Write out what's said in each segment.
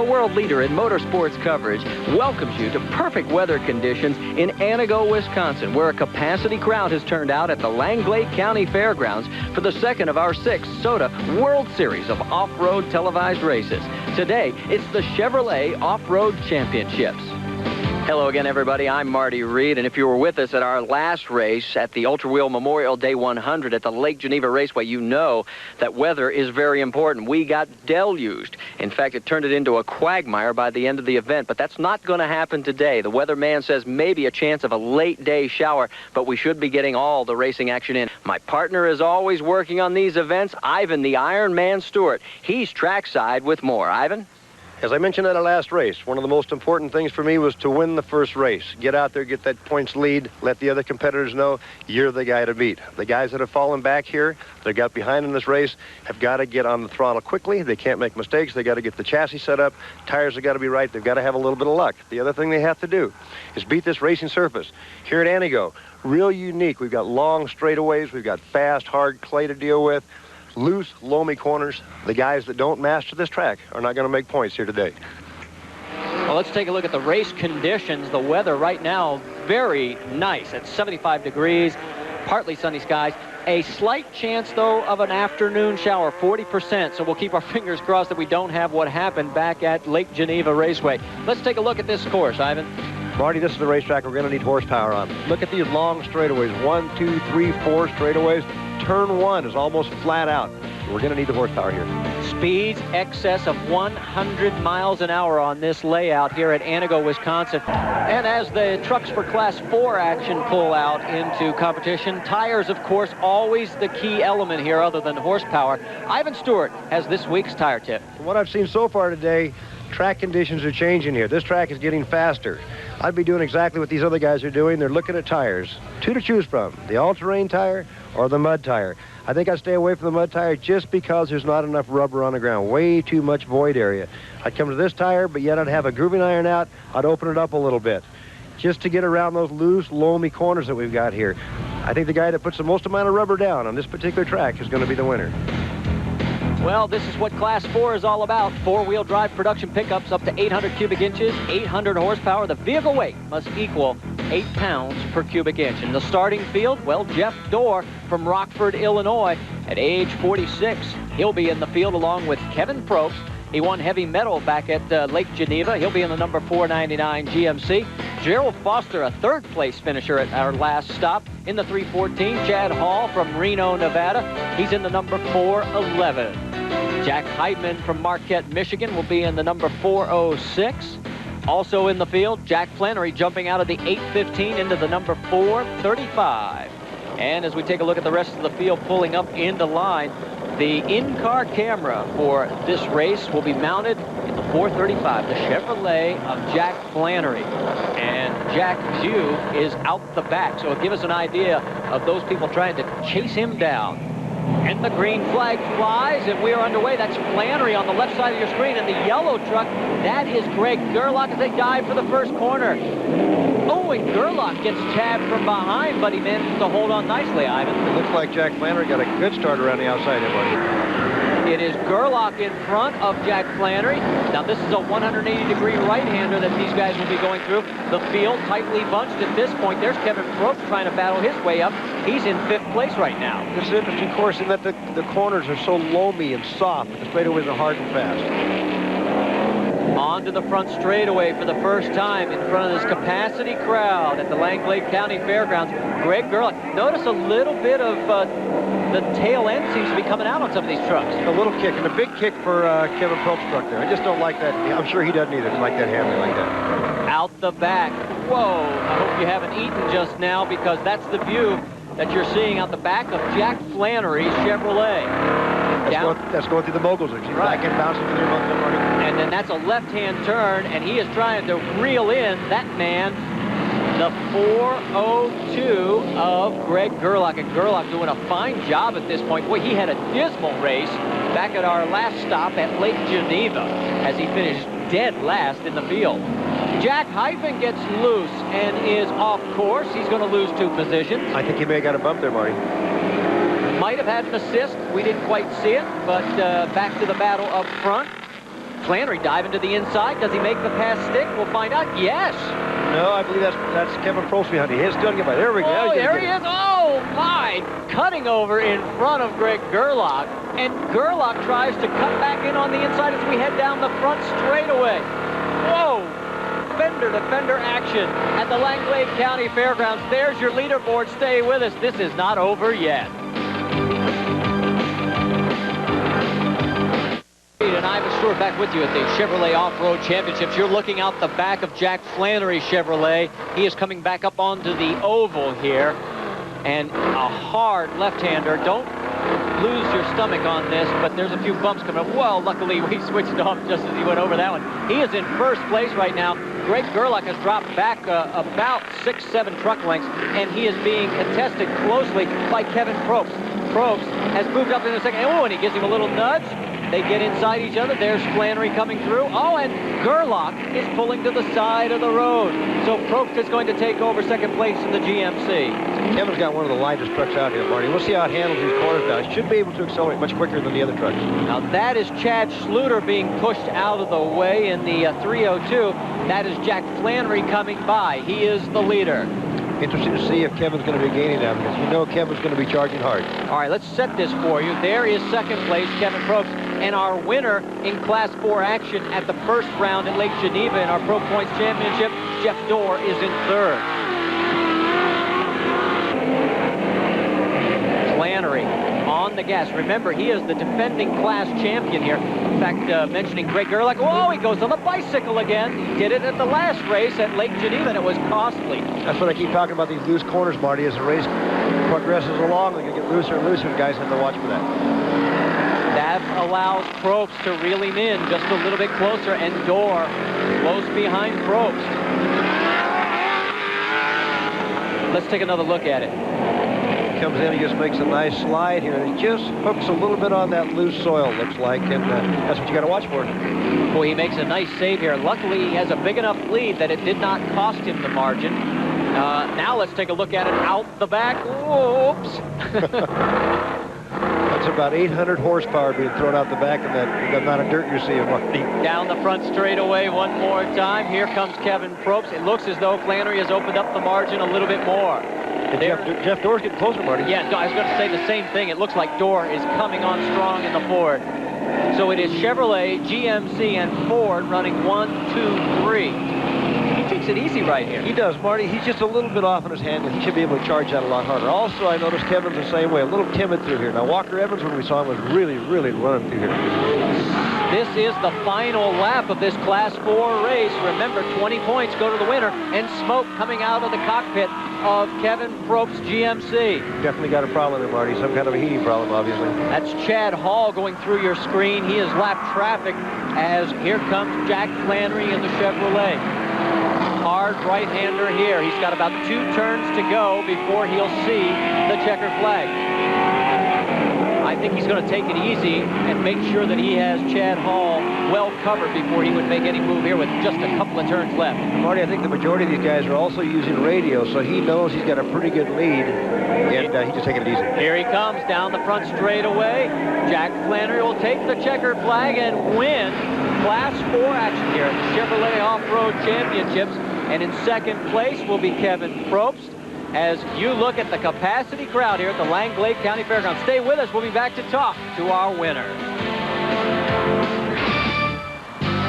world leader in motorsports coverage, welcomes you to perfect weather conditions in Antigo, Wisconsin, where a capacity crowd has turned out at the Langley County Fairgrounds for the second of our 6 S.O.D.A World Series of off-road televised races. Today, it's the Chevrolet Off-Road Championships. Hello again, everybody. I'm Marty Reed, and if you were with us at our last race at the Ultra Wheel Memorial Day 100 at the Lake Geneva Raceway, you know that weather is very important. We got deluged. In fact, it turned it into a quagmire by the end of the event, but that's not going to happen today. The weatherman says maybe a chance of a late day shower, but we should be getting all the racing action in. My partner is always working on these events, Ivan the Iron Man Stewart. He's trackside with more. Ivan? As I mentioned at our last race, one of the most important things for me was to win the first race. Get out there, get that points lead, let the other competitors know you're the guy to beat. The guys that have fallen back here, that got behind in this race, have got to get on the throttle quickly. They can't make mistakes. They got to get the chassis set up. Tires have got to be right. They've got to have a little bit of luck. The other thing they have to do is beat this racing surface. Here at Antigo, real unique. We've got long straightaways. We've got fast, hard clay to deal with. Loose, loamy corners. The guys that don't master this track are not going to make points here today. Well, let's take a look at the race conditions. The weather right now, very nice. It's 75 degrees, partly sunny skies. A slight chance, though, of an afternoon shower, 40%. So we'll keep our fingers crossed that we don't have what happened back at Lake Geneva Raceway. Let's take a look at this course, Ivan. Marty, this is the racetrack we're going to need horsepower on. Look at these long straightaways. 1, 2, 3, 4 straightaways. Turn 1 is almost flat out. We're going to need the horsepower here. Speeds excess of 100 miles an hour on this layout here at Antigo, Wisconsin. And as the trucks for Class 4 action pull out into competition, tires, of course, always the key element here other than horsepower. Ivan Stewart has this week's tire tip. From what I've seen so far today, track conditions are changing here. This track is getting faster. I'd be doing exactly what these other guys are doing. They're looking at tires. 2 to choose from, the all-terrain tire or the mud tire. I think I'd stay away from the mud tire just because there's not enough rubber on the ground. Way too much void area. I'd come to this tire, but yet I'd have a grooving iron out. I'd open it up a little bit just to get around those loose, loamy corners that we've got here. I think the guy that puts the most amount of rubber down on this particular track is going to be the winner. Well, this is what Class 4 is all about. 4-wheel drive production pickups up to 800 cubic inches, 800 horsepower. The vehicle weight must equal 8 pounds per cubic inch. In the starting field, well, Jeff Dorr from Rockford, Illinois, at age 46. He'll be in the field along with Kevin Probst. He won heavy metal back at Lake Geneva. He'll be in the number 499 GMC. Gerald Foster, a third-place finisher at our last stop in the 314. Chad Hall from Reno, Nevada. He's in the number 411. Jack Heidman from Marquette, Michigan will be in the number 406. Also in the field, Jack Flannery jumping out of the 815 into the number 435. And as we take a look at the rest of the field pulling up into line, the in-car camera for this race will be mounted in the 435, the Chevrolet of Jack Flannery. And Jack's view is out the back, so it'll give us an idea of those people trying to chase him down. And the green flag flies, and we are underway. That's Flannery on the left side of your screen, and the yellow truck, that is Greg Gerlach as they dive for the first corner. Oh, and Gerlach gets tabbed from behind, but he manages to hold on nicely, Ivan. It looks like Jack Flannery got a good start around the outside here, buddy. It is Gerlach in front of Jack Flannery. Now, this is a 180-degree right-hander that these guys will be going through. The field tightly bunched at this point. There's Kevin Probst trying to battle his way up. He's in 5th place right now. This is an interesting course in that the corners are so loamy and soft, but the straightaways are hard and fast. On to the front straightaway for the first time in front of this capacity crowd at the Langley County Fairgrounds. Greg Gerlach. Notice a little bit of the tail end seems to be coming out on some of these trucks. A little kick, and a big kick for Kevin Probst's truck there. I just don't like that. I'm sure he doesn't either, like that handling like that. Out the back. Whoa, I hope you haven't eaten just now, because that's the view that you're seeing out the back of Jack Flannery's Chevrolet. That's going through the moguls. She's back in, bouncing through the and then that's a left-hand turn, and he is trying to reel in that man, the 402 of Greg Gerlach. And Gerlach doing a fine job at this point. Boy, he had a dismal race back at our last stop at Lake Geneva as he finished dead last in the field. Jack Heidman gets loose and is off course. He's going to lose 2 positions. I think he may have got a bump there, Marty. Might have had an assist. We didn't quite see it, but back to the battle up front. Flannery diving to the inside. Does he make the pass stick? We'll find out. Yes. No, I believe that's Kevin Probst behind. He is still get by. There we go. Oh, there he is. Oh, my. Cutting over in front of Greg Gerlach. And Gerlach tries to cut back in on the inside as we head down the front straightaway. Whoa. Fender-to-fender action at the Langlade County Fairgrounds. There's your leaderboard. Stay with us. This is not over yet. And Ivan Stewart back with you at the Chevrolet Off-Road Championships. You're looking out the back of Jack Flannery Chevrolet. He is coming back up onto the oval here. And a hard left-hander. Don't lose your stomach on this, but there's a few bumps coming up. Well, luckily we switched off just as he went over that one. He is in first place right now. Greg Gerlach has dropped back about 6-7 truck lengths, and he is being contested closely by Kevin Probst. Probst has moved up in the second. Oh, and he gives him a little nudge. They get inside each other. There's Flannery coming through. Oh, and Gerlach is pulling to the side of the road. So Probst is going to take over second place in the GMC. Kevin's got one of the lightest trucks out here, Marty. We'll see how it handles these corners now. It should be able to accelerate much quicker than the other trucks. Now that is Chad Schluter being pushed out of the way in the 302. That is Jack Flannery coming by. He is the leader. Interesting to see if Kevin's going to be gaining that, because you know Kevin's going to be charging hard. All right, let's set this for you. There is second place, Kevin Probst. And our winner in Class 4 action at the first round at Lake Geneva in our Pro Points Championship, Jeff Dorr, is in third. Flannery on the gas. Remember, he is the defending class champion here. In fact, mentioning Greg Gerlach, oh, he goes on the bicycle again. He did it at the last race at Lake Geneva, and it was costly. That's what I keep talking about, these loose corners, Marty. As the race progresses along, they're going to get looser and looser, and guys have to watch for that. That allows Probst to reel him in just a little bit closer, and Dorr close behind Probst. Let's take another look at it. Comes in, he just makes a nice slide here, and he just hooks a little bit on that loose soil, looks like, and that's what you got to watch for. Boy, he makes a nice save here. Luckily, he has a big enough lead that it did not cost him the margin. Now let's take a look at it out the back. Oops. That's about 800 horsepower being thrown out the back of that amount of dirt you're seeing, Marty. Down the front straightaway one more time. Here comes Kevin Probst. It looks as though Flannery has opened up the margin a little bit more. Jeff Dorr's getting closer, Marty. Yeah, I was going to say the same thing. It looks like Dorr is coming on strong in the Ford. So it is Chevrolet, GMC, and Ford running 1, 2, 3. He takes it easy right here. He does, Marty. He's just a little bit off on his handle. He should be able to charge that a lot harder. Also, I noticed Kevin's the same way, a little timid through here. Now, Walker Evans, when we saw him, was really, really running through here. This is the final lap of this Class 4 race. Remember, 20 points go to the winner, and smoke coming out of the cockpit of Kevin Probst's GMC. Definitely got a problem there, Marty. Some kind of a heating problem, obviously. That's Chad Hall going through your screen. He has lapped traffic as here comes Jack Flannery in the Chevrolet. Hard right-hander here. He's got about 2 turns to go before he'll see the checkered flag. I think he's going to take it easy and make sure that he has Chad Hall well covered before he would make any move here with just a couple of turns left. Marty, I think the majority of these guys are also using radio, so he knows he's got a pretty good lead, and he's just taking it easy. Here he comes down the front straightaway. Jack Flannery will take the checkered flag and win Class 4 action here at the Chevrolet Off-Road Championships. And in second place will be Kevin Probst. As you look at the capacity crowd here at the Langlade County Fairgrounds. Stay with us. We'll be back to talk to our winners.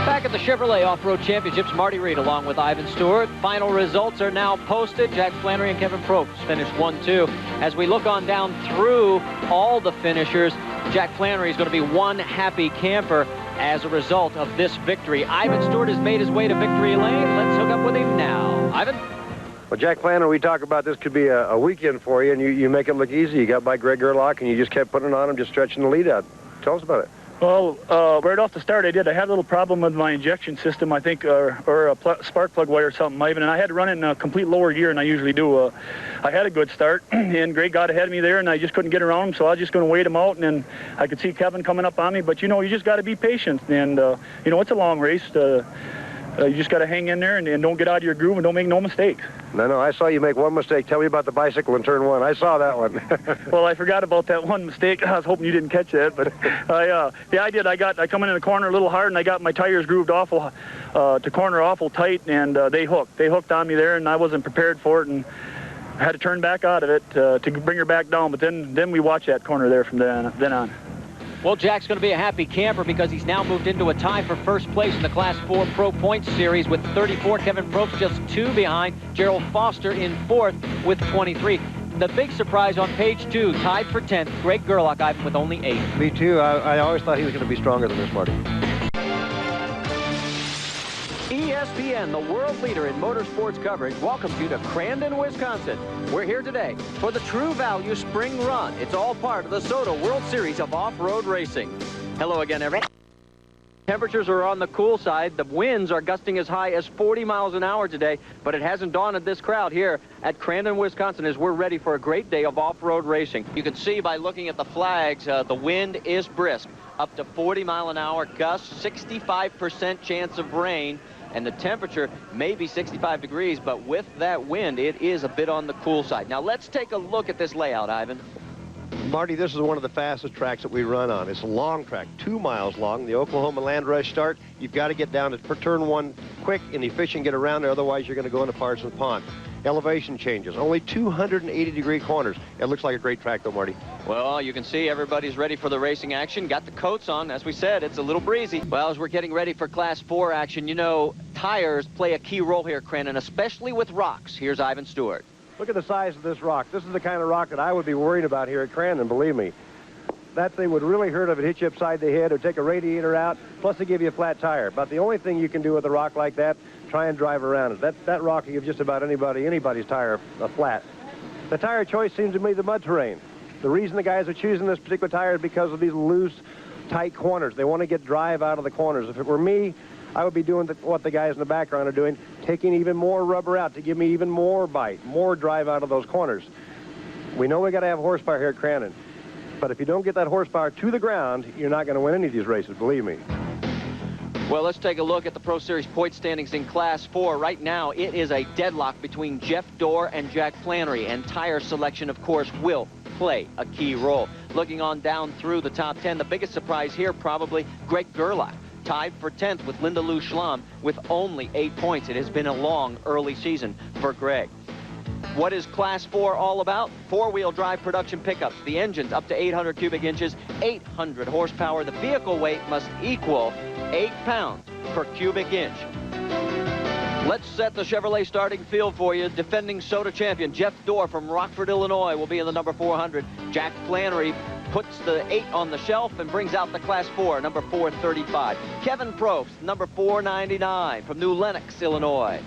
Back at the Chevrolet Off-Road Championships, Marty Reed along with Ivan Stewart. Final results are now posted. Jack Flannery and Kevin Probst finished 1-2. As we look on down through all the finishers, Jack Flannery is going to be one happy camper as a result of this victory. Ivan Stewart has made his way to victory lane. Let's hook up with him now. Ivan? Well, Jack Flannery, we talk about this could be a weekend for you, and you make it look easy. You got by Greg Gerlach, and you just kept putting it on him, just stretching the lead out. Tell us about it. Well, right off the start, I had a little problem with my injection system, I think, or a spark plug wire or something, Ivan, and I had to run it in a complete lower gear, and I usually do. I had a good start, and Greg got ahead of me there, and I just couldn't get around him, so I was just going to wait him out, and then I could see Kevin coming up on me, but, you know, you just got to be patient, and, you know, it's a long race. You just got to hang in there and don't get out of your groove and don't make no mistakes. No, I saw you make one mistake. Tell me about the bicycle in turn 1. I saw that one. Well, I forgot about that one mistake. I was hoping you didn't catch that, but yeah, I did. I come in the corner a little hard, and I got my tires grooved awful to corner awful tight, and they hooked. They hooked on me there, and I wasn't prepared for it, and I had to turn back out of it to bring her back down. But then we watched that corner there from then on. Well, Jack's going to be a happy camper because he's now moved into a tie for first place in the Class 4 Pro Points Series with 34. Kevin Probst just 2 behind. Gerald Foster in 4th with 23. The big surprise on page 2, tied for 10th, Greg Gerlach, Ivan, with only 8. Me too. I always thought he was going to be stronger than this, Marty. ESPN, the world leader in motorsports coverage, welcomes you to Crandon, Wisconsin. We're here today for the True Value Spring Run. It's all part of the S.O.D.A World Series of Off-Road Racing. Hello again, everyone. Temperatures are on the cool side. The winds are gusting as high as 40 miles an hour today, but it hasn't dawned on this crowd here at Crandon, Wisconsin, as we're ready for a great day of off-road racing. You can see by looking at the flags, the wind is brisk, up to 40-mile-an-hour gusts, 65% chance of rain, and the temperature may be 65 degrees, but with that wind, it is a bit on the cool side. Now, let's take a look at this layout, Ivan. Marty, this is one of the fastest tracks that we run on. It's a long track, 2 miles long. The Oklahoma Land Rush start. You've got to get down to turn 1 quick and efficient, get around there, otherwise you're going to go into Parsons Pond. Elevation changes, only 280-degree corners. It looks like a great track, though, Marty. Well, you can see everybody's ready for the racing action. Got the coats on. As we said, it's a little breezy. Well, as we're getting ready for Class 4 action, you know, tires play a key role here, Crandon, especially with rocks. Here's Ivan Stewart. Look at the size of this rock. This is the kind of rock that I would be worried about here at Crandon, believe me. That thing would really hurt if it hit you upside the head or take a radiator out, plus they give you a flat tire. About the only thing you can do with a rock like that, try and drive around it. That rock will give just about anybody's tire a flat. The tire choice seems to be the mud terrain. The reason the guys are choosing this particular tire is because of these loose, tight corners. They want to get drive out of the corners. If it were me, I would be doing what the guys in the background are doing, taking even more rubber out to give me even more bite, more drive out of those corners. We know we got to have horsepower here at Crandon, but if you don't get that horsepower to the ground, you're not going to win any of these races, believe me. Well, let's take a look at the Pro Series point standings in Class 4. Right now, it is a deadlock between Jeff Dorr and Jack Flannery, and tire selection, of course, will play a key role. Looking on down through the top 10, the biggest surprise here, probably Greg Gerlach, tied for 10th with Linda Lou Schlamm with only 8 points. It has been a long early season for Greg. What is Class 4 all about? Four-wheel drive production pickups. The engine's up to 800 cubic inches, 800 horsepower. The vehicle weight must equal 8 pounds per cubic inch. Let's set the Chevrolet starting field for you. Defending S.O.D.A champion Jeff Dorr from Rockford, Illinois will be in the number 400. Jack Flannery puts the 8 on the shelf and brings out the Class 4, number 435. Kevin Probst, number 499 from New Lenox, Illinois.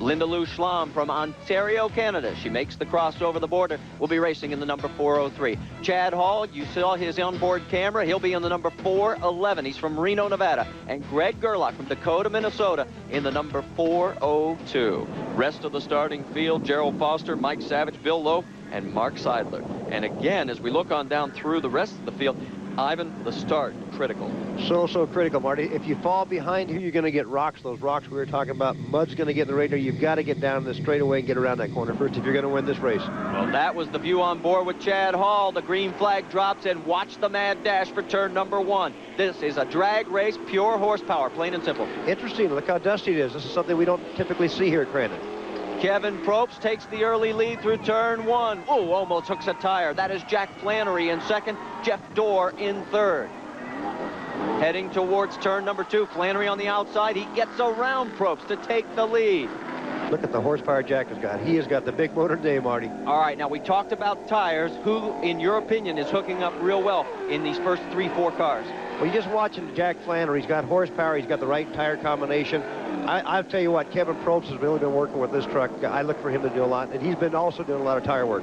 Linda Lou Schlamm from Ontario, Canada. She makes the cross over the border. Will be racing in the number 403. Chad Hall, you saw his onboard camera. He'll be in the number 411. He's from Reno, Nevada. And Greg Gerlach from Dakota, Minnesota in the number 402. Rest of the starting field, Gerald Foster, Mike Savage, Bill Loaf, and Mark Seidler. And again, as we look on down through the rest of the field, Ivan, the start, critical. So critical, Marty. If you fall behind here, you're going to get rocks. Those rocks we were talking about, mud's going to get in the radar. You've got to get down the straightaway and get around that corner first if you're going to win this race. Well, that was the view on board with Chad Hall. The green flag drops, and watch the mad dash for turn number 1. This is a drag race, pure horsepower, plain and simple. Interesting. Look how dusty it is. This is something we don't typically see here at Crandon. Kevin Probst takes the early lead through turn 1. Oh, almost hooks a tire. That is Jack Flannery in second, Jeff Dorr in third. Heading towards turn number 2, Flannery on the outside. He gets around Probst to take the lead. Look at the horsepower Jack has got. He has got the big motor today, Marty. All right, now we talked about tires. Who, in your opinion, is hooking up real well in these first 3-4 cars? Well, you're just watching Jack Flannery. He's got horsepower. He's got the right tire combination. I'll tell you what, Kevin Probst has really been working with this truck. I look for him to do a lot, and he's been also doing a lot of tire work.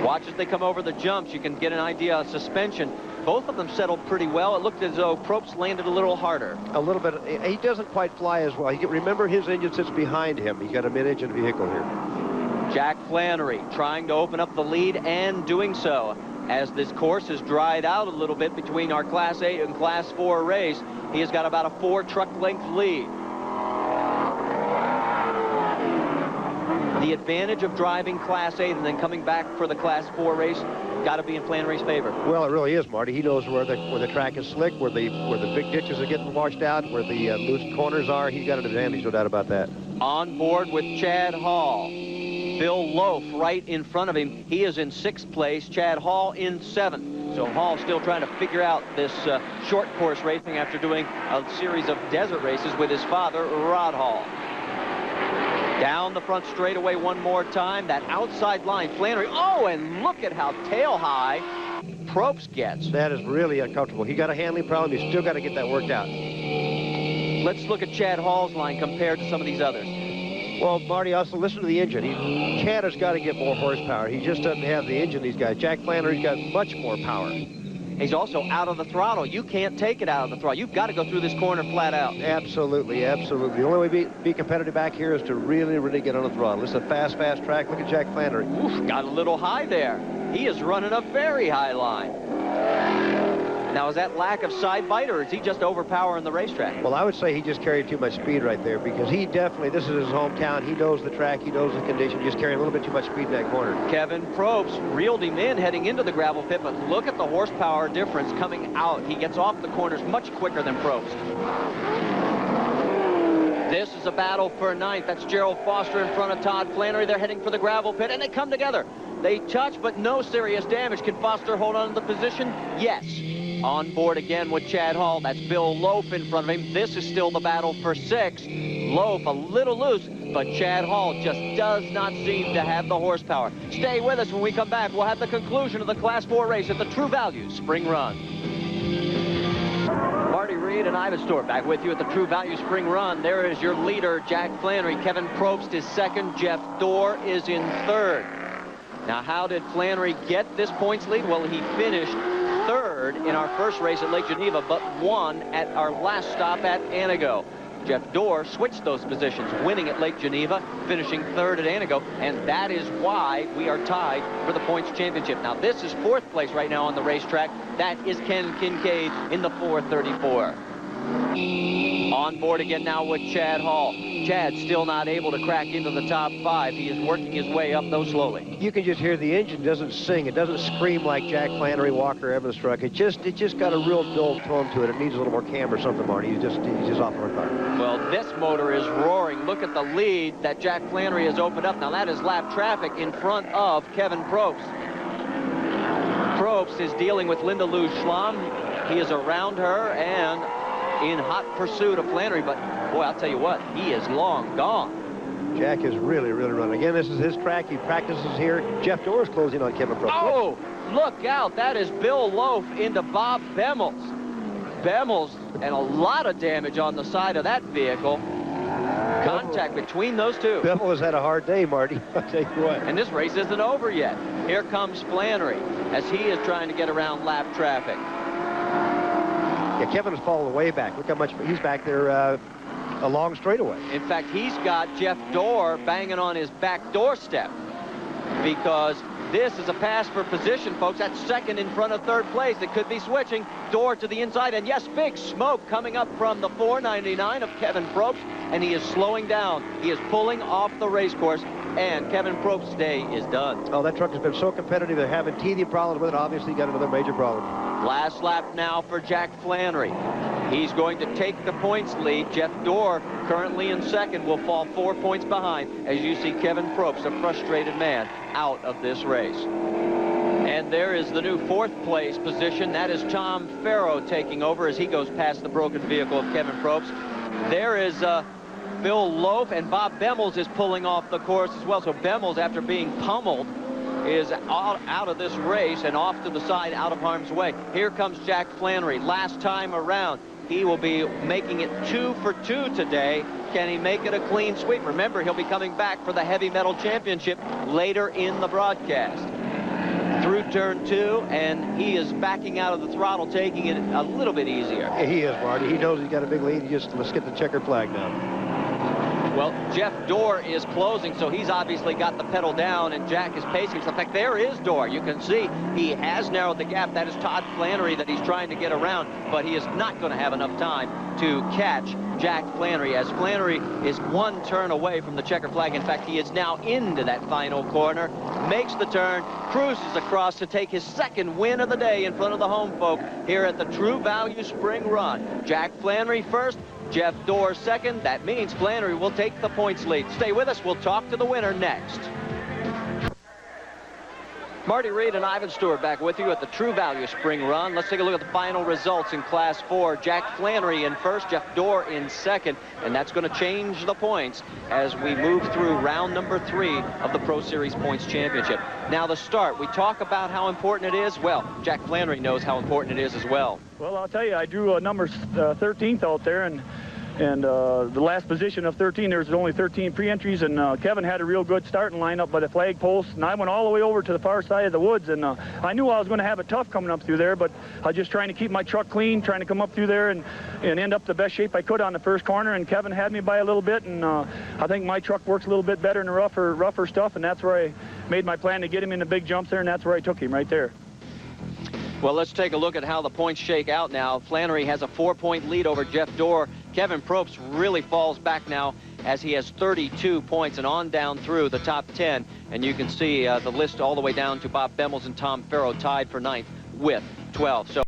Watch as they come over the jumps. You can get an idea of suspension. Both of them settled pretty well. It looked as though Probst landed a little harder. A little bit. He doesn't quite fly as well. Remember, his engine sits behind him. He's got a mid-engine vehicle here. Jack Flannery trying to open up the lead and doing so. As this course has dried out a little bit between our Class 8 and Class 4 race, he has got about a 4 truck length lead. The advantage of driving Class 8 and then coming back for the Class 4 race got to be in Flannery's favor. Well, it really is, Marty. He knows where the track is slick, where the big ditches are getting washed out, where the loose corners are. He's got an advantage, no doubt about that. On board with Chad Hall. Bill Loaf right in front of him. He is in 6th place. Chad Hall in 7th. So Hall still trying to figure out this short course racing after doing a series of desert races with his father, Rod Hall. Down the front straightaway one more time. That outside line, Flannery. Oh, and look at how tail high Probst gets. That is really uncomfortable. He got a handling problem. He's still got to get that worked out. Let's look at Chad Hall's line compared to some of these others. Well, Marty, also listen to the engine. Chad has got to get more horsepower. He just doesn't have the engine, these guys. Jack Flannery's got much more power. He's also out of the throttle. You can't take it out of the throttle. You've got to go through this corner flat out. Absolutely, absolutely. The only way to be competitive back here is to really, really get on the throttle. It's a fast, fast track. Look at Jack Flannery. Oof, got a little high there. He is running a very high line. Now, is that lack of side bite, or is he just overpowering the racetrack? Well, I would say he just carried too much speed right there, because he definitely, this is his hometown. He knows the track. He knows the condition. Just carrying a little bit too much speed in that corner. Kevin Probst reeled him in heading into the gravel pit, but look at the horsepower difference coming out. He gets off the corners much quicker than Probst. This is a battle for 9th. That's Gerald Foster in front of Todd Flannery. They're heading for the gravel pit, and they come together. They touch, but no serious damage. Can Foster hold on to the position? Yes. On board again with Chad Hall. That's Bill Loaf in front of him. This is still the battle for 6th. Loaf a little loose, but Chad Hall just does not seem to have the horsepower. Stay with us. When we come back, we'll have the conclusion of the Class 4 race at the True Value Spring Run. Marty Reed and Ivan Stewart back with you at the True Value Spring Run. There is your leader, Jack Flannery. Kevin Probst is 2nd. Jeff Dorr is in 3rd. Now, how did Flannery get this points lead? Well, he finished 3rd in our first race at Lake Geneva, but won at our last stop at Anago. Jeff Dorr switched those positions, winning at Lake Geneva, finishing 3rd at Anago, and that is why we are tied for the points championship. Now, this is 4th place right now on the racetrack. That is Ken Kincaid in the 434. On board again now with Chad Hall. Chad still not able to crack into the top 5. He is working his way up, though slowly. You can just hear the engine doesn't sing. It doesn't scream like Jack Flannery, Walker, Evans truck. It just got a real dull tone to it. It needs a little more cam or something, Marty. He's just off the car. Well, this motor is roaring. Look at the lead that Jack Flannery has opened up. Now, that is lap traffic in front of Kevin Probst. Probst is dealing with Linda Lou Schlamm. He is around her and in hot pursuit of Flannery, but boy, I'll tell you what, he is long gone. Jack is really, really running. Again, this is his track. He practices here. Jeff Dorr is closing on Kevin Probst. Oh, look out. That is Bill Loaf into Bob Bemmels. Bemmels, and a lot of damage on the side of that vehicle. Contact between those two. Bemmels has had a hard day, Marty. I'll tell you what. And this race isn't over yet. Here comes Flannery as he is trying to get around lap traffic. Yeah, Kevin is falling way back. Look how much he's back there a long straightaway. In fact, he's got Jeff Dorr banging on his back doorstep, because this is a pass for position, folks. That's 2nd in front of 3rd place. It could be switching. Dorr to the inside, and yes, big smoke coming up from the 499 of Kevin Probst, and he is slowing down. He is pulling off the race course, and Kevin Probst's day is done. Oh, that truck has been so competitive. They're having teething problems with it. Obviously, got another major problem. Last lap now for Jack Flannery. He's going to take the points lead. Jeff Dorr, currently in 2nd, will fall 4 points behind as you see Kevin Probst, a frustrated man, out of this race. And there is the new 4th place position. That is Tom Farrow taking over as he goes past the broken vehicle of Kevin Probst. There is Bill Loaf, and Bob Bemmels is pulling off the course as well. So Bemmels, after being pummeled, is out of this race and off to the side, out of harm's way. Here comes Jack Flannery. Last time around, he will be making it 2 for 2 today. Can he make it a clean sweep? Remember, he'll be coming back for the Heavy Metal Championship later in the broadcast. Through turn 2, and he is backing out of the throttle, taking it a little bit easier. Yeah, he is, Marty. He knows he's got a big lead. Let's get the checkered flag now. Well, Jeff Dorr is closing, so he's obviously got the pedal down, and Jack is pacing. In fact, there is Dorr. You can see he has narrowed the gap. That is Todd Flannery that he's trying to get around, but he is not going to have enough time to catch Jack Flannery, as Flannery is one turn away from the checker flag. In fact, he is now into that final corner, makes the turn, cruises across to take his second win of the day in front of the home folk here at the True Value Spring Run. Jack Flannery first, Jeff Dorr second. That means Flannery will take the points lead. Stay with us. We'll talk to the winner next. Marty Reed and Ivan Stewart back with you at the True Value Spring Run. Let's take a look at the final results in Class 4. Jack Flannery in first, Jeff Dorr in second, and that's going to change the points as we move through round number 3 of the Pro Series Points Championship. Now the start, we talk about how important it is. Well, Jack Flannery knows how important it is as well. Well, I'll tell you, I drew number 13th out there, and the last position of 13, there was only 13 pre-entries, and Kevin had a real good starting lineup by the flag post, and I went all the way over to the far side of the woods, and I knew I was going to have it tough coming up through there, but I was just trying to keep my truck clean, trying to come up through there and end up the best shape I could on the first corner, and Kevin had me by a little bit, and I think my truck works a little bit better in the rougher stuff, and that's where I made my plan to get him in the big jumps there, and that's where I took him right there. Well, let's take a look at how the points shake out now. Flannery has a 4-point lead over Jeff Dorr. Kevin Probst really falls back now as he has 32 points, and on down through the top 10. And you can see the list all the way down to Bob Bemmels and Tom Farrow tied for 9th with 12. So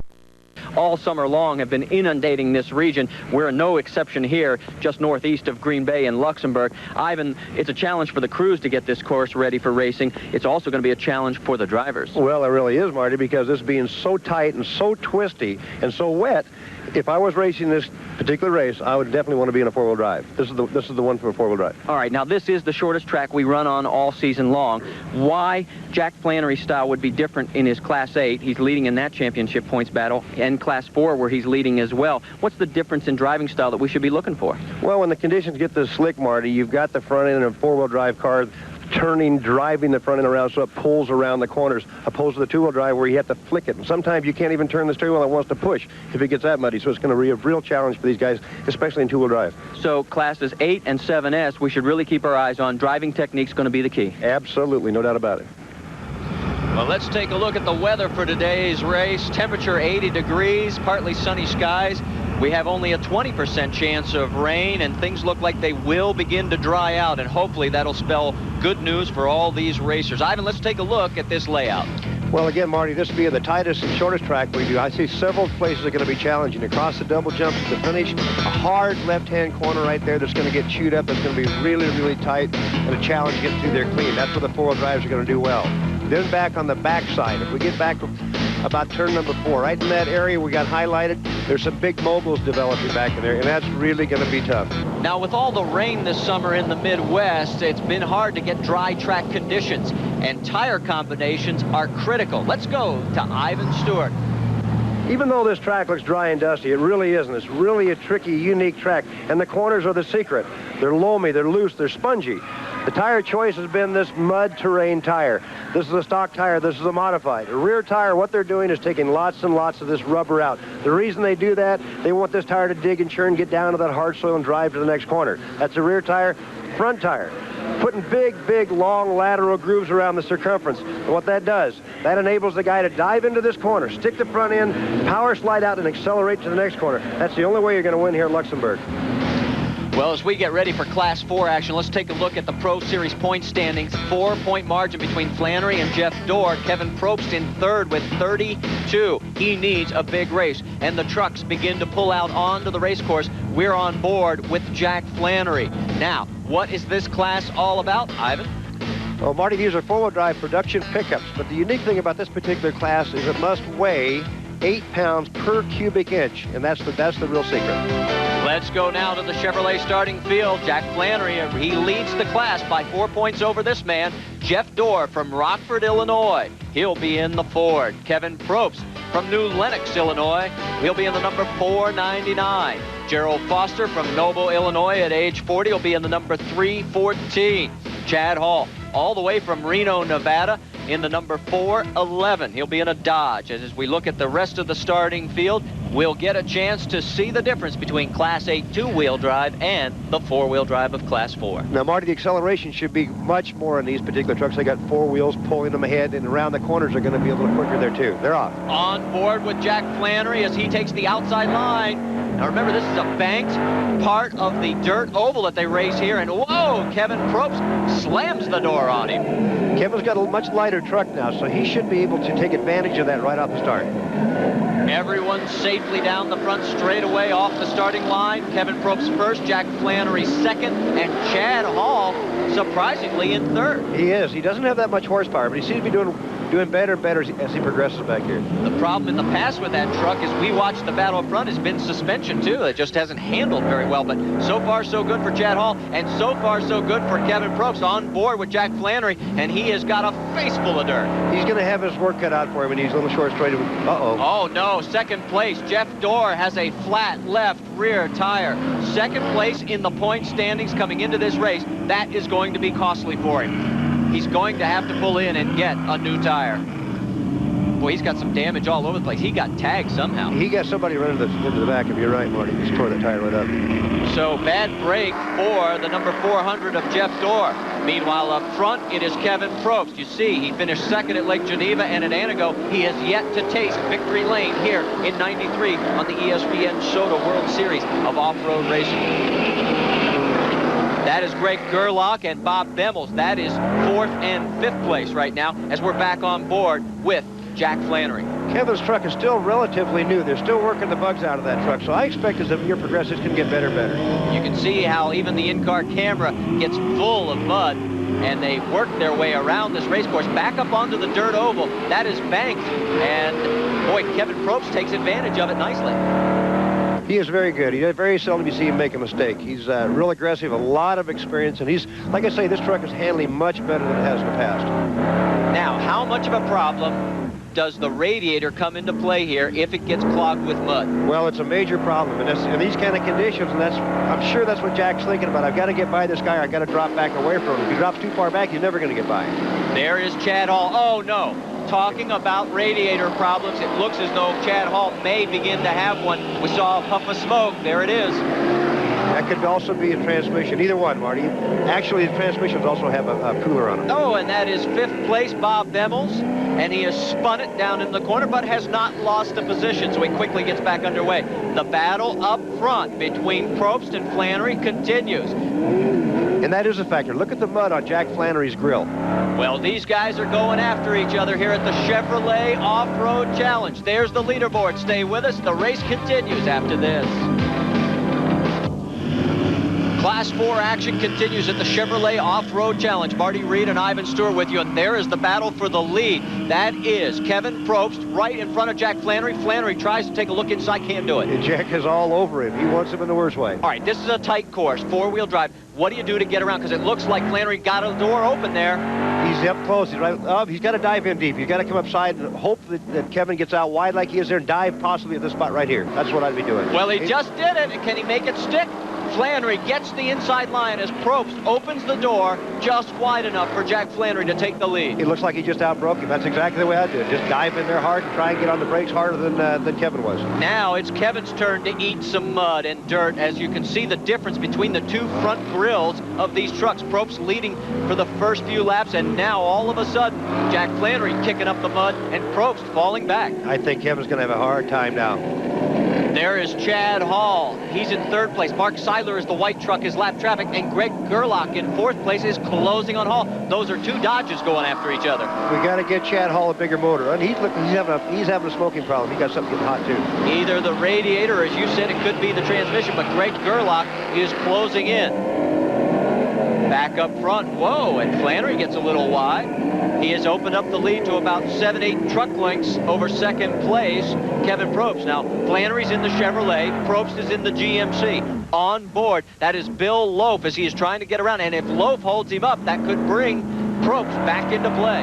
all summer long have been inundating this region. We're no exception here, just northeast of Green Bay in Luxembourg. Ivan, it's a challenge for the crews to get this course ready for racing. It's also going to be a challenge for the drivers. Well, it really is, Marty, because this being so tight and so twisty and so wet, if I was racing this particular race, I would definitely want to be in a four-wheel drive. This is the one for a four-wheel drive. All right, now this is the shortest track we run on all season long. Why Jack Flannery's style would be different in his Class 8, he's leading in that championship points battle, and Class 4 where he's leading as well. What's the difference in driving style that we should be looking for? Well, when the conditions get this slick, Marty, you've got the front end of a four-wheel drive car driving the front end around so it pulls around the corners, opposed to the two-wheel drive where you have to flick it. And sometimes you can't even turn the steering wheel that wants to push if it gets that muddy. So it's going to be a real challenge for these guys, especially in two-wheel drive. So classes 8 and 7S, we should really keep our eyes on. Driving technique's going to be the key. Absolutely, no doubt about it. Well, let's take a look at the weather for today's race. Temperature 80 degrees, partly sunny skies. We have only a 20% chance of rain, and things look like they will begin to dry out, and hopefully that'll spell good news for all these racers. Ivan, let's take a look at this layout. Well, again, Marty, this being the tightest and shortest track we do, I see several places that are going to be challenging. Across the double jumps to the finish, a hard left-hand corner right there that's going to get chewed up. That's going to be really, really tight and a challenge to get through there clean. That's where the four-wheel drives are going to do well. Then back on the backside, if we get back about turn number 4, right in that area we got highlighted, there's some big mobiles developing back in there, and that's really going to be tough. Now, with all the rain this summer in the Midwest, it's been hard to get dry track conditions, and tire combinations are critical. Let's go to Ivan Stewart. Even though this track looks dry and dusty, it really isn't. It's really a tricky, unique track, and the corners are the secret. They're loamy, they're loose, they're spongy. The tire choice has been this mud terrain tire. This is a stock tire, this is a modified. The rear tire, what they're doing is taking lots and lots of this rubber out. The reason they do that, they want this tire to dig and churn, get down to that hard soil and drive to the next corner. That's the rear tire. Front tire, putting big, long lateral grooves around the circumference. And what that does, that enables the guy to dive into this corner, stick the front end, power slide out, and accelerate to the next corner. That's the only way you're going to win here at Luxembourg. Well, as we get ready for Class 4 action, let's take a look at the Pro Series point standings. 4-point margin between Flannery and Jeff Dorr. Kevin Probst in third with 32. He needs a big race, and the trucks begin to pull out onto the race course. We're on board with Jack Flannery. Now, what is this class all about, Ivan? Well, Marty, these are four-wheel drive production pickups, but the unique thing about this particular class is it must weigh 8 pounds per cubic inch, and that's the real secret. Let's go now to the Chevrolet starting field. Jack Flannery, he leads the class by 4 points over this man, Jeff Dorr from Rockford, Illinois. He'll be in the Ford. Kevin Probst from New Lenox, Illinois. He'll be in the number 499. Gerald Foster from Noble, Illinois at age 40 will be in the number 314. Chad Hall all the way from Reno, Nevada, in the number 411. He'll be in a Dodge. As we look at the rest of the starting field, we'll get a chance to see the difference between Class 8 two-wheel drive and the four-wheel drive of Class 4. Now, Marty, the acceleration should be much more on these particular trucks. They got four wheels pulling them ahead, and around the corners are going to be a little quicker there, too. They're off. On board with Jack Flannery as he takes the outside line. Now remember, this is a banked part of the dirt oval that they race here, and whoa, Kevin Probst slams the door on him. Kevin's got a much lighter truck now, so he should be able to take advantage of that right off the start. Everyone safely down the front straightaway off the starting line. Kevin Probst first, Jack Flannery second, and Chad Hall surprisingly in third. He is. He doesn't have that much horsepower, but he seems to be doing better and better as he progresses back here. The problem in the past with that truck is we watched the battle up front has been suspension too. It just hasn't handled very well, but so far so good for Chad Hall, and so far so good for Kevin Probst on board with Jack Flannery, and he has got a face full of dirt. He's going to have his work cut out for him when he's a little short straight. Uh-oh. Oh no, second place. Jeff Dorr has a flat left rear tire. Second place in the point standings coming into this race. That is going to be costly for him. He's going to have to pull in and get a new tire. Boy, he's got some damage all over the place. He got tagged somehow. He got somebody running into the back of you, right, Marty. Just tore the tire right up. So bad break for the number 400 of Jeff Dorr. Meanwhile, up front, it is Kevin Probst. You see, he finished second at Lake Geneva and at Anago. He has yet to taste victory lane here in '93 on the ESPN S.O.D.A World Series of off-road racing. That is Greg Gerlach and Bob Bemmels. That is fourth and fifth place right now as we're back on board with Jack Flannery. Kevin's truck is still relatively new. They're still working the bugs out of that truck, so I expect as the year progresses, it can get better and better. You can see how even the in-car camera gets full of mud, and they work their way around this race course back up onto the dirt oval. That is banked, and boy, Kevin Probst takes advantage of it nicely. He is very good. He very seldom you see him make a mistake. He's real aggressive, a lot of experience, and he's, like I say, this truck is handling much better than it has in the past. Now, how much of a problem does the radiator come into play here if it gets clogged with mud? Well, it's a major problem, and in these kind of conditions, and I'm sure that's what Jack's thinking about. I've got to get by this guy, or I've got to drop back away from him. If he drops too far back, he's never going to get by him. There is Chad Hall. Oh, no. Talking about radiator problems, it looks as though Chad Hall may begin to have one. We saw a puff of smoke. There it is. That could also be a transmission. Either one, Marty. Actually, the transmissions also have a cooler on them. Oh, and that is fifth place, Bob Bemmels. And he has spun it down in the corner, but has not lost the position, so he quickly gets back underway. The battle up front between Probst and Flannery continues. And that is a factor. Look at the mud on Jack Flannery's grill. Well, these guys are going after each other here at the Chevrolet Off-Road Challenge. There's the leaderboard. Stay with us. The race continues after this. Class 4 action continues at the Chevrolet Off-Road Challenge. Marty Reed and Ivan Stewart with you, and there is the battle for the lead. That is Kevin Probst right in front of Jack Flannery. Flannery tries to take a look inside, can't do it. And Jack is all over him. He wants him in the worst way. All right, this is a tight course, four-wheel drive. What do you do to get around? Because it looks like Flannery got a door open there. He's up close. He's right. He's got to dive in deep. He's got to come upside and hope that Kevin gets out wide like he is there and dive possibly at this spot right here. That's what I'd be doing. Well, he just did it. Can he make it stick? Flannery gets the inside line as Probst opens the door just wide enough for Jack Flannery to take the lead. It looks like he just outbroke him. That's exactly the way I'd do it. Just dive in there hard and try and get on the brakes harder than Kevin was. Now it's Kevin's turn to eat some mud and dirt. As you can see the difference between the two front grills of these trucks. Probst leading for the first few laps, and now all of a sudden Jack Flannery kicking up the mud and Probst falling back. I think Kevin's going to have a hard time now. There is Chad Hall. He's in third place. Mark Seidler is the white truck, is lap traffic, and Greg Gerlach in fourth place is closing on Hall. Those are two Dodges going after each other. We got to get Chad Hall a bigger motor. And he's having a smoking problem. He got something getting hot too. Either the radiator, or as you said, it could be the transmission, but Greg Gerlach is closing in. Back up front, whoa, and Flannery gets a little wide. He has opened up the lead to about 7-8 truck lengths over second place, Kevin Probst. Now, Flannery's in the Chevrolet, Probst is in the GMC. On board, that is Bill Loaf as he is trying to get around, and if Loaf holds him up, that could bring Probst back into play.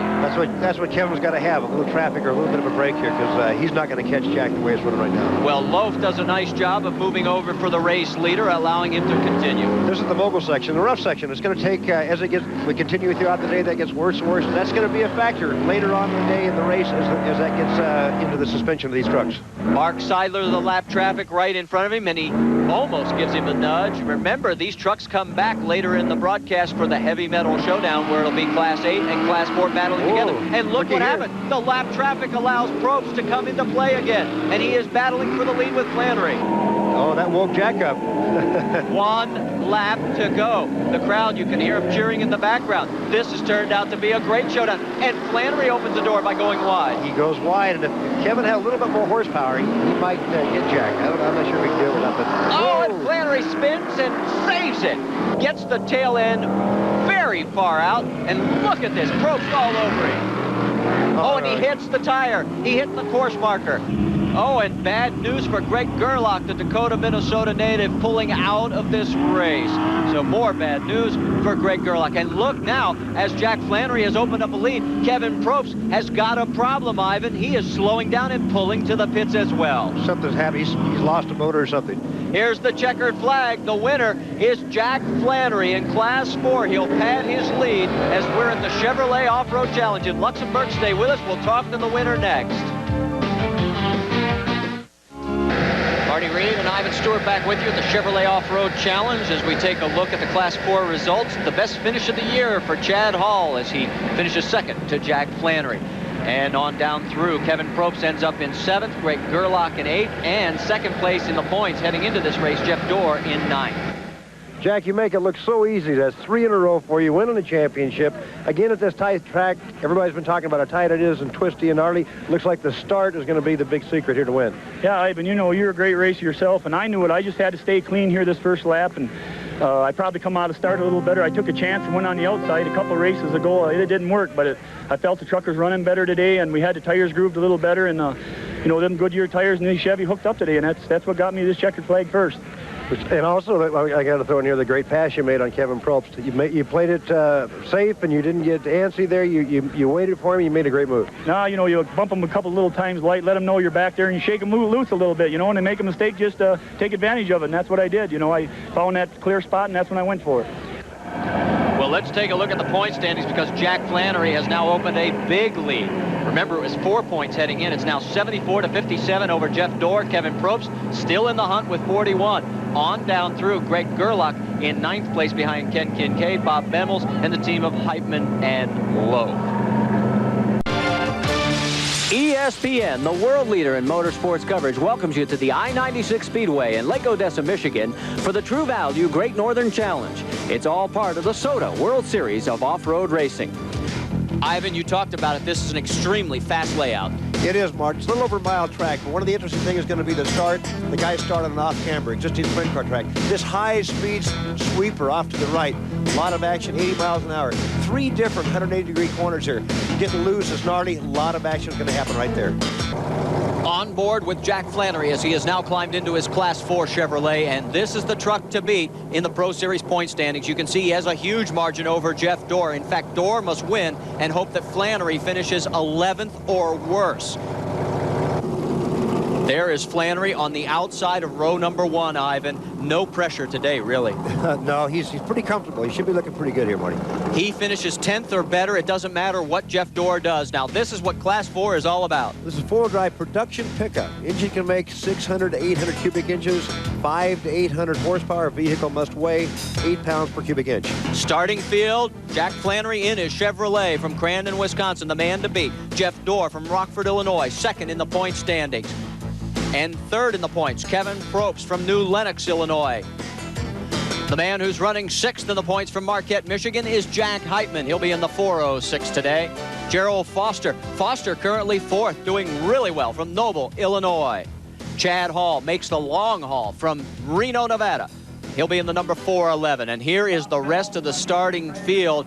That's what Kevin's got to have, a little traffic or a little bit of a break here, because he's not going to catch Jack the way it's running right now. Well, Loaf does a nice job of moving over for the race leader, allowing him to continue. This is the mogul section. The rough section, it's going to take, as we continue throughout the day, that gets worse and worse. And that's going to be a factor later on in the day in the race as that gets into the suspension of these trucks. Mark Seidler, the lap traffic right in front of him, and he almost gives him a nudge. Remember, these trucks come back later in the broadcast for the heavy metal showdown, where it'll be Class 8 and Class 4 battling together. And look what happened. The lap traffic allows Probst to come into play again, and he is battling for the lead with Flannery. Oh, that woke Jack up. 1 lap to go. The crowd, you can hear him cheering in the background. This has turned out to be a great showdown. And Flannery opens the door by going wide. He goes wide, and if Kevin had a little bit more horsepower, he might get Jack. I'm not sure if he can do it or not. But oh, and Flannery spins and saves it. Gets the tail end very far out. And look at this. Probst all over him. Oh, and he hits the tire. He hit the course marker. Oh, and bad news for Greg Gerlach, the Dakota, Minnesota native, pulling out of this race. So more bad news for Greg Gerlach. And look now, as Jack Flannery has opened up a lead, Kevin Probst has got a problem, Ivan. He is slowing down and pulling to the pits as well. Something's happened. He's lost a motor or something. Here's the checkered flag. The winner is Jack Flannery in Class 4. He'll pad his lead as we're at the Chevrolet Off-Road Challenge in Luxembourg. Stay with us. We'll talk to the winner next. Marty Reed and Ivan Stewart back with you at the Chevrolet Off-Road Challenge as we take a look at the Class 4 results. The best finish of the year for Chad Hall as he finishes second to Jack Flannery. And on down through, Kevin Probst ends up in 7th, Greg Gerlach in 8th, and second place in the points heading into this race, Jeff Dorr in 9th. Jack, you make it look so easy. That's 3 in a row for you, winning the championship. Again, at this tight track, everybody's been talking about how tight it is and twisty and gnarly. Looks like the start is going to be the big secret here to win. Yeah, Ivan, you know, you're a great racer yourself, and I knew it. I just had to stay clean here this first lap, and I probably come out of start a little better. I took a chance and went on the outside a couple of races ago. It didn't work, but I felt the truck was running better today, and we had the tires grooved a little better, and you know, them Goodyear tires and these Chevy hooked up today, and that's what got me this checkered flag first. And also, I got to throw in here the great pass you made on Kevin Probst. You played it safe, and you didn't get antsy there. You waited for him. You made a great move. No, you know, you bump him a couple little times light, let him know you're back there, and you shake him loose a little bit, you know, and they make a mistake, just take advantage of it, and that's what I did. You know, I found that clear spot, and that's when I went for it. Well, let's take a look at the point standings, because Jack Flannery has now opened a big lead. Remember, it was 4 points heading in. It's now 74-57 over Jeff Dorr. Kevin Probst still in the hunt with 41. On down through, Greg Gerlach in 9th place behind Ken Kincaid, Bob Bemmels, and the team of Heitman and Lowe. ESPN, the world leader in motorsports coverage, welcomes you to the I-96 Speedway in Lake Odessa, Michigan for the True Value Great Northern Challenge. It's all part of the S.O.D.A World Series of Off-Road Racing. Ivan, you talked about it. This is an extremely fast layout. It is, Mark. It's a little over a mile track, but one of the interesting things is going to be the start. The guys start on an off-camber, existing sprint car track. This high-speed sweeper off to the right. A lot of action, 80 miles an hour. 3 different 180-degree corners here. Getting loose is gnarly. A lot of action is going to happen right there. On board with Jack Flannery as he has now climbed into his Class 4 Chevrolet, and this is the truck to beat in the Pro Series point standings. You can see he has a huge margin over Jeff Dorr. In fact, Dorr must win and hope that Flannery finishes 11th or worse. There is Flannery on the outside of row number 1, Ivan. No pressure today, really. No, he's pretty comfortable. He should be looking pretty good here, Marty. He finishes 10th or better. It doesn't matter what Jeff Dorr does. Now, this is what Class 4 is all about. This is four-wheel drive production pickup. Engine can make 600 to 800 cubic inches. 5 to 800 horsepower. Vehicle must weigh 8 pounds per cubic inch. Starting field, Jack Flannery in his Chevrolet from Crandon, Wisconsin, the man to beat. Jeff Dorr from Rockford, Illinois, second in the point standings. And third in the points, Kevin Probst from New Lenox, Illinois. The man who's running 6th in the points from Marquette, Michigan is Jack Heitman. He'll be in the 406 today. Gerald Foster. Foster currently 4th, doing really well from Noble, Illinois. Chad Hall makes the long haul from Reno, Nevada. He'll be in the number 411. And here is the rest of the starting field.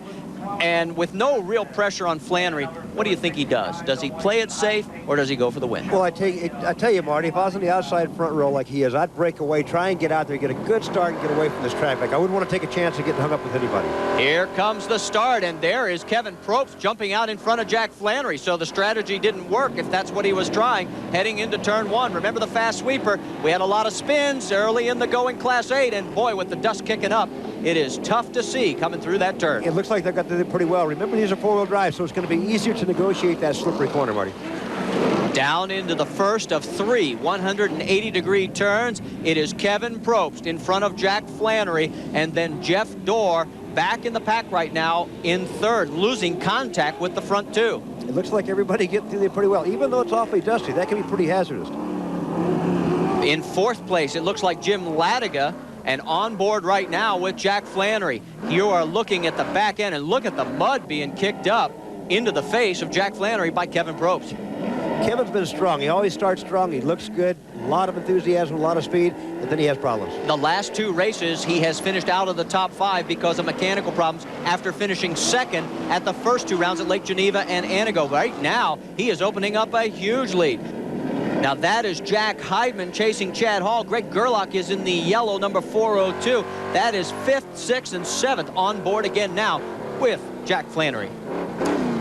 And with no real pressure on Flannery, What do you think he does? Does he play it safe, or does he go for the win? Well, I tell you, Marty, if I was on the outside front row like he is, I'd break away, try and get out there, get a good start, and get away from this traffic. I wouldn't want to take a chance of getting hung up with anybody. Here comes the start, and there is Kevin Probst jumping out in front of Jack Flannery. So the strategy didn't work if that's what he was trying, heading into turn 1. Remember the fast sweeper? We had a lot of spins early in the going Class 8, and boy, with the dust kicking up, it is tough to see coming through that turn. It looks like they've got to do pretty well. Remember, these are four-wheel drive, so it's going to be easier to negotiate that slippery corner, Marty. Down into the first of 3 180-degree turns. It is Kevin Probst in front of Jack Flannery, and then Jeff Dorr back in the pack right now in third, losing contact with the front two. It looks like everybody getting through there pretty well. Even though it's awfully dusty, that can be pretty hazardous. In fourth place, it looks like Jim Ladiga, and on board right now with Jack Flannery. You are looking at the back end, and look at the mud being kicked up into the face of Jack Flannery by Kevin Probst. Kevin's been strong. He always starts strong. He looks good. A lot of enthusiasm, a lot of speed, and then he has problems. The last 2 races, he has finished out of the top 5 because of mechanical problems after finishing second at the first 2 rounds at Lake Geneva and Antigo. Right now, he is opening up a huge lead. Now that is Jack Heidman chasing Chad Hall. Greg Gerlach is in the yellow, number 402. That is 5th, 6th, and 7th on board again now with Jack Flannery.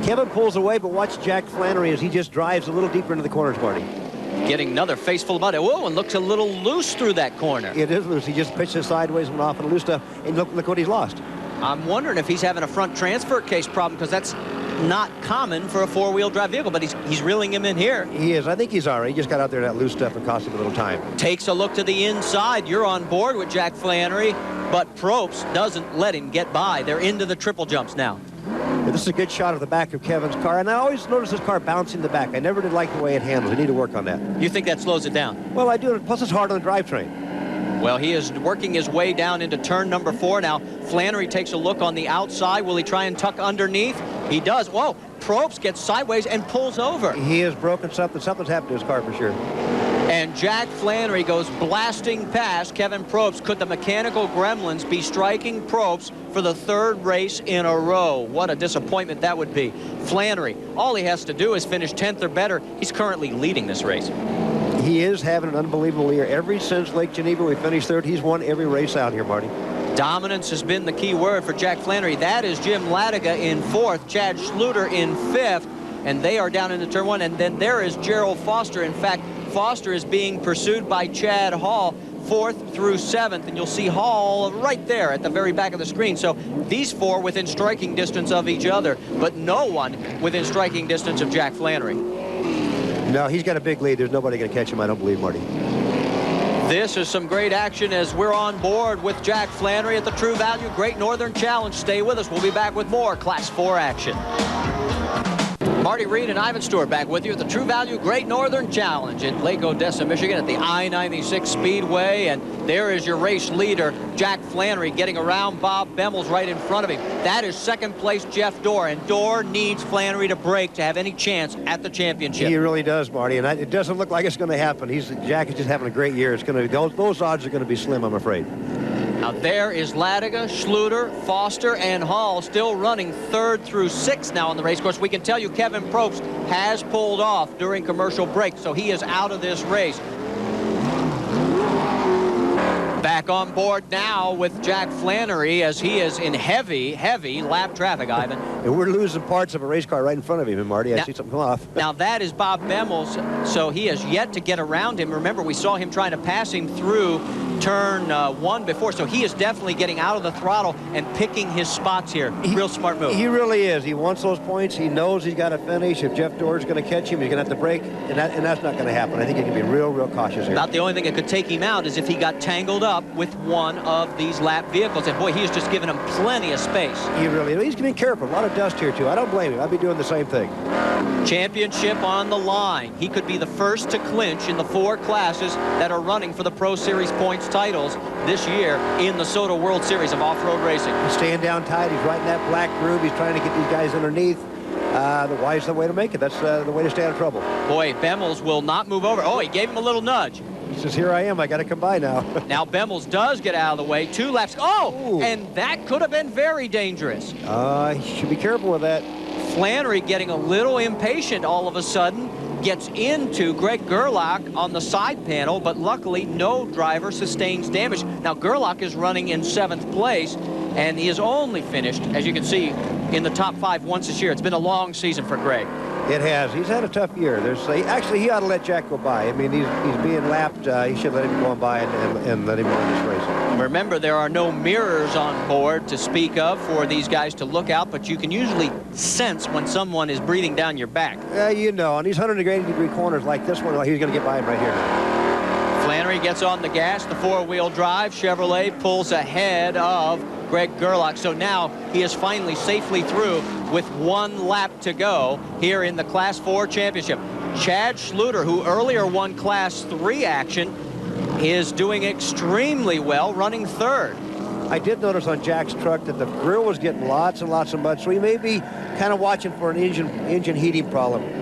Kevin pulls away, but watch Jack Flannery as he just drives a little deeper into the corners, Marty. Getting another face full of mud. Whoa, and looks a little loose through that corner. It is loose. He just pitched it sideways, went off and loose stuff, and look what he's lost. I'm wondering if he's having a front transfer case problem, because that's not common for a 4-wheel drive vehicle, but he's reeling him in here. He is. I think he's all right. He just got out there that loose stuff and cost him a little time. Takes a look to the inside. You're on board with Jack Flannery, but Probst doesn't let him get by. They're into the triple jumps now. Yeah, this is a good shot of the back of Kevin's car, and I always notice this car bouncing the back. I never did like the way it handles. I need to work on that. You think that slows it down? Well, I do. Plus, it's hard on the drivetrain. Well, he is working his way down into turn number 4 now. Flannery takes a look on the outside. Will he try and tuck underneath? He does. Whoa, Probst gets sideways and pulls over. He has broken something. Something's happened to his car for sure. And Jack Flannery goes blasting past Kevin Probst. Could the mechanical gremlins be striking Probst for the 3rd race in a row? What a disappointment that would be. Flannery, all he has to do is finish 10th or better. He's currently leading this race. He is having an unbelievable year. Ever since Lake Geneva, we finished 3rd. He's won every race out here, Marty. Dominance has been the key word for Jack Flannery. That is Jim Ladiga in 4th, Chad Schluter in 5th, and they are down into turn 1. And then there is Gerald Foster. In fact, Foster is being pursued by Chad Hall, 4th through 7th, and you'll see Hall right there at the very back of the screen. So these 4 within striking distance of each other, but no one within striking distance of Jack Flannery. No, he's got a big lead. There's nobody going to catch him, I don't believe, Marty. This is some great action as we're on board with Jack Flannery at the True Value Great Northern Challenge. Stay with us. We'll be back with more Class 4 action. Marty Reed and Ivan Stewart back with you at the True Value Great Northern Challenge in Lake Odessa, Michigan at the I-96 Speedway. And there is your race leader, Jack Flannery, getting around Bob Bemmels right in front of him. That is 2nd place Jeff Dorr, and Dorr needs Flannery to break to have any chance at the championship. He really does, Marty, and it doesn't look like it's going to happen. Jack is just having a great year. It's going to those odds are going to be slim, I'm afraid. Now there is Ladiga, Schluter, Foster, and Hall still running 3rd through 6th now on the race course. We can tell you Kevin Probst has pulled off during commercial break, so he is out of this race. Back on board now with Jack Flannery as he is in heavy, heavy lap traffic, Ivan. And we're losing parts of a race car right in front of him, and Marty. I see something come off. Now that is Bob Bemmels, so he has yet to get around him. Remember, we saw him trying to pass him through turn 1 before, so he is definitely getting out of the throttle and picking his spots here. Real smart move. He really is. He wants those points. He knows he's got to finish. If Jeff Dorr is going to catch him, he's going to have to break, and that's not going to happen. I think he can be real cautious here. About the only thing that could take him out is if he got tangled up with one of these lap vehicles, and boy, he is just giving him plenty of space. He really is. He's being careful. A lot of dust here, too. I don't blame him. I'd be doing the same thing. Championship on the line. He could be the first to clinch in the 4 classes that are running for the Pro Series points titles this year in the S.O.D.A World Series of off-road racing. He's staying down tight. He's right in that black groove. He's trying to get these guys underneath. Why is the way to make it? That's the way to stay out of trouble. Boy, Bemmels will not move over. Oh, he gave him a little nudge. He says, here I am. I got to come by now. Now Bemmels does get out of the way. 2 laps. Oh, ooh. And that could have been very dangerous. He should be careful with that. Flannery getting a little impatient all of a sudden, gets into Greg Gerlach on the side panel, but luckily no driver sustains damage. Now Gerlach is running in 7th place, and he has only finished, as you can see, in the top 5 once this year. It's been a long season for Greg. It has. He's had a tough year. Actually, he ought to let Jack go by. I mean, he's being lapped. He should let him go on by and let him win this race. Remember, there are no mirrors on board to speak of for these guys to look out, but you can usually sense when someone is breathing down your back. You know, on these 180-degree corners like this one, he's going to get by him right here. Flannery gets on the gas, the 4-wheel drive. Chevrolet pulls ahead of Greg Gerlach. So now he is finally safely through with 1 lap to go here in the Class 4 championship. Chad Schluter, who earlier won Class 3 action, is doing extremely well, running 3rd. I did notice on Jack's truck that the grill was getting lots and lots of mud, so he may be kind of watching for an engine heating problem.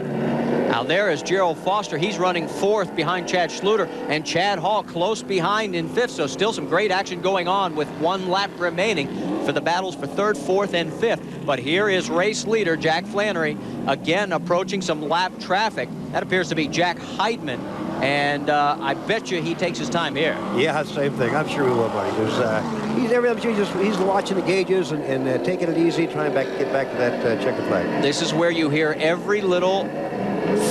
Now there is Gerald Foster. He's running 4th behind Chad Schluter, and Chad Hall close behind in 5th. So still some great action going on with 1 lap remaining for the battles for 3rd, 4th, and 5th. But here is race leader Jack Flannery again approaching some lap traffic. That appears to be Jack Heidman, and I bet you he takes his time here. Yeah, same thing. I'm sure he will, buddy. He's watching the gauges and taking it easy, trying to get back to that checkered flag. This is where you hear every little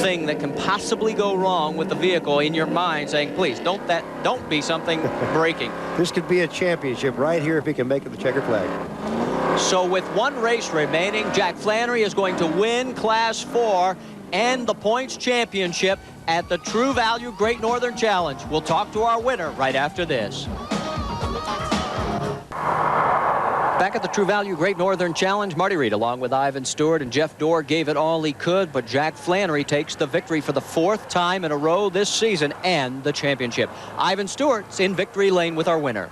thing that can possibly go wrong with the vehicle in your mind, saying, please don't be something breaking. This could be a championship right here if he can make it the checkered flag. So with 1 race remaining, Jack Flannery is going to win Class 4 and the points championship at the True Value Great Northern Challenge. We'll talk to our winner right after this. Back at the True Value Great Northern Challenge, Marty Reed along with Ivan Stewart and Jeff Dorr gave it all he could, but Jack Flannery takes the victory for the 4th time in a row this season and the championship. Ivan Stewart's in victory lane with our winner.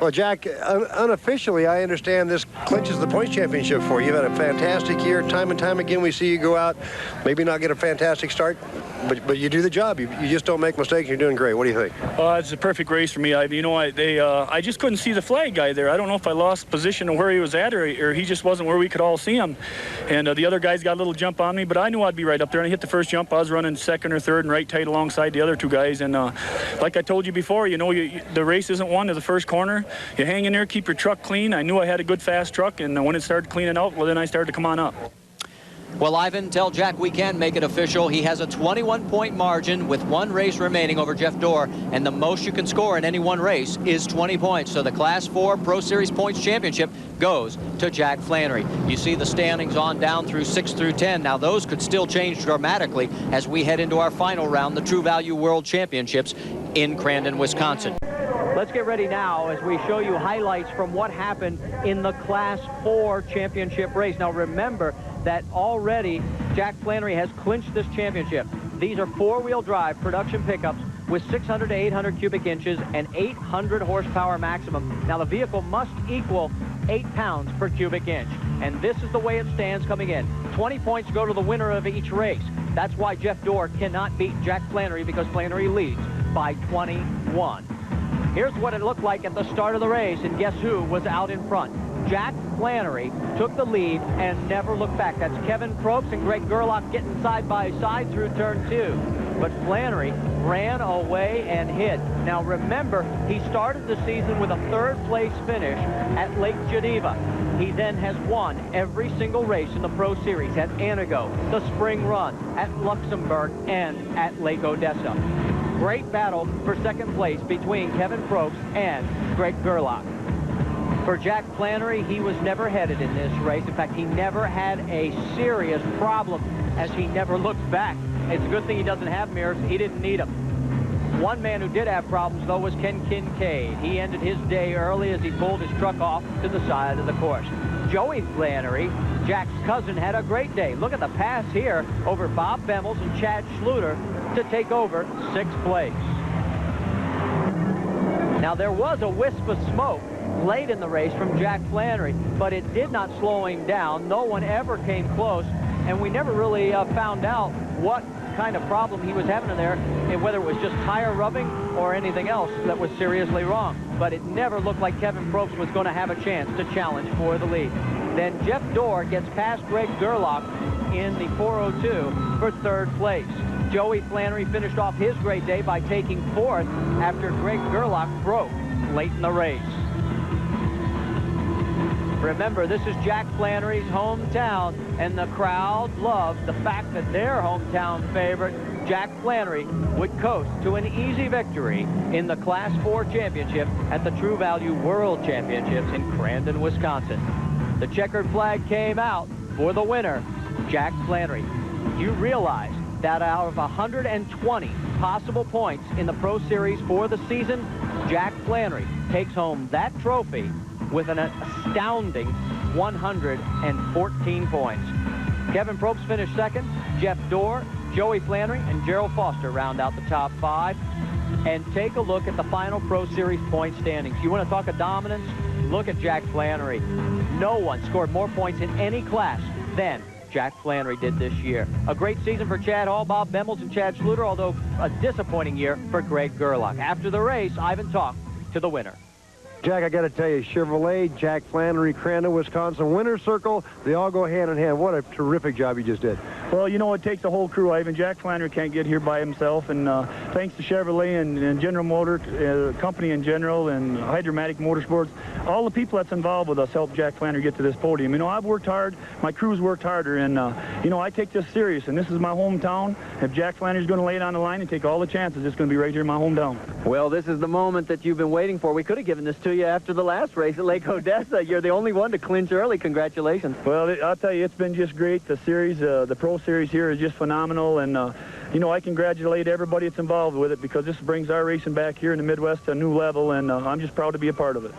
Well, Jack, unofficially, I understand this clinches the points championship for you. You've had a fantastic year. Time and time again, we see you go out, maybe not get a fantastic start, but you do the job. You just don't make mistakes. You're doing great. What do you think? It's a perfect race for me. I just couldn't see the flag guy there. I don't know if I lost position of where he was at, or he just wasn't where we could all see him. And the other guys got a little jump on me, but I knew I'd be right up there. And I hit the first jump. I was running 2nd or 3rd and right tight alongside the other 2 guys. And like I told you before, the race isn't won to the first corner. You hang in there, keep your truck clean. I knew I had a good fast truck, and when it started cleaning out, well, then I started to come on up. Well, Ivan, tell Jack we can make it official. He has a 21-point margin with 1 race remaining over Jeff Dorr, and the most you can score in any 1 race is 20 points. So the Class 4 Pro Series Points Championship goes to Jack Flannery. You see the standings on down through 6 through 10. Now those could still change dramatically as we head into our final round, the True Value World Championships in Crandon, Wisconsin. Let's get ready now as we show you highlights from what happened in the Class 4 championship race. Now remember that already Jack Flannery has clinched this championship. These are 4-wheel drive production pickups with 600 to 800 cubic inches and 800 horsepower maximum. Now the vehicle must equal 8 pounds per cubic inch. And this is the way it stands coming in. 20 points go to the winner of each race. That's why Jeff Dorr cannot beat Jack Flannery, because Flannery leads by 21. Here's what it looked like at the start of the race, and guess who was out in front? Jack Flannery took the lead and never looked back. That's Kevin Probst and Greg Gerlach getting side by side through turn 2. But Flannery ran away and hit. Now remember, he started the season with a 3rd place finish at Lake Geneva. He then has won every single race in the Pro Series at Anago, the Spring Run, at Luxembourg, and at Lake Odessa. Great battle for 2nd place between Kevin Probst and Greg Gerlach. For Jack Flannery, he was never headed in this race. In fact, he never had a serious problem, as he never looked back. It's a good thing he doesn't have mirrors. He didn't need them. One man who did have problems, though, was Ken Kincaid. He ended his day early as he pulled his truck off to the side of the course. Joey Flannery, Jack's cousin, had a great day. Look at the pass here over Bob Bemmels and Chad Schluter to take over 6th place. Now, there was a wisp of smoke late in the race from Jack Flannery, but it did not slow him down. No one ever came close, and we never really found out what kind of problem he was having in there. whether it was just tire rubbing or anything else that was seriously wrong. But it never looked like Kevin Probst was going to have a chance to challenge for the lead. Then Jeff Dorr gets past Greg Gerlach in the 4:02 for third place. Joey Flannery finished off his great day by taking fourth after Greg Gerlach broke late in the race. Remember, this is Jack Flannery's hometown, and the crowd loved the fact that their hometown favorite, Jack Flannery, would coast to an easy victory in the Class 4 championship at the True Value World Championships in Crandon, Wisconsin. The checkered flag came out for the winner, Jack Flannery. You realize that out of 120 possible points in the Pro Series for the season, Jack Flannery takes home that trophy with an astounding 114 points. Kevin Probst finished second. Jeff Dorr, Joey Flannery, and Gerald Foster round out the top 5. And take a look at the final Pro Series point standings. You want to talk of dominance? Look at Jack Flannery. No one scored more points in any class than Jack Flannery did this year. A great season for Chad Hall, Bob Bemmels, and Chad Schluter, although a disappointing year for Greg Gerlach. After the race, Ivan talked to the winner. Jack, I got to tell you, Chevrolet, Jack Flannery, Crandon, Wisconsin, winner's circle, they all go hand in hand. What a terrific job you just did. Well, you know, it takes a whole crew, Ivan. Jack Flannery can't get here by himself, and thanks to Chevrolet and General Motor Company in general and Hydromatic Motorsports, all the people that's involved with us helped Jack Flannery get to this podium. You know, I've worked hard, my crew's worked harder, and, you know, I take this serious, and this is my hometown. If Jack Flannery's going to lay it on the line and take all the chances, it's going to be right here in my hometown. Well, this is the moment that you've been waiting for. We could have given this to you after the last race at Lake Odessa. You're the only one to clinch early. Congratulations. Well, I'll tell you, it's been just great. The series, the Pro Series here is just phenomenal, and you know, I congratulate everybody that's involved with it because this brings our racing back here in the Midwest to a new level, and I'm just proud to be a part of it.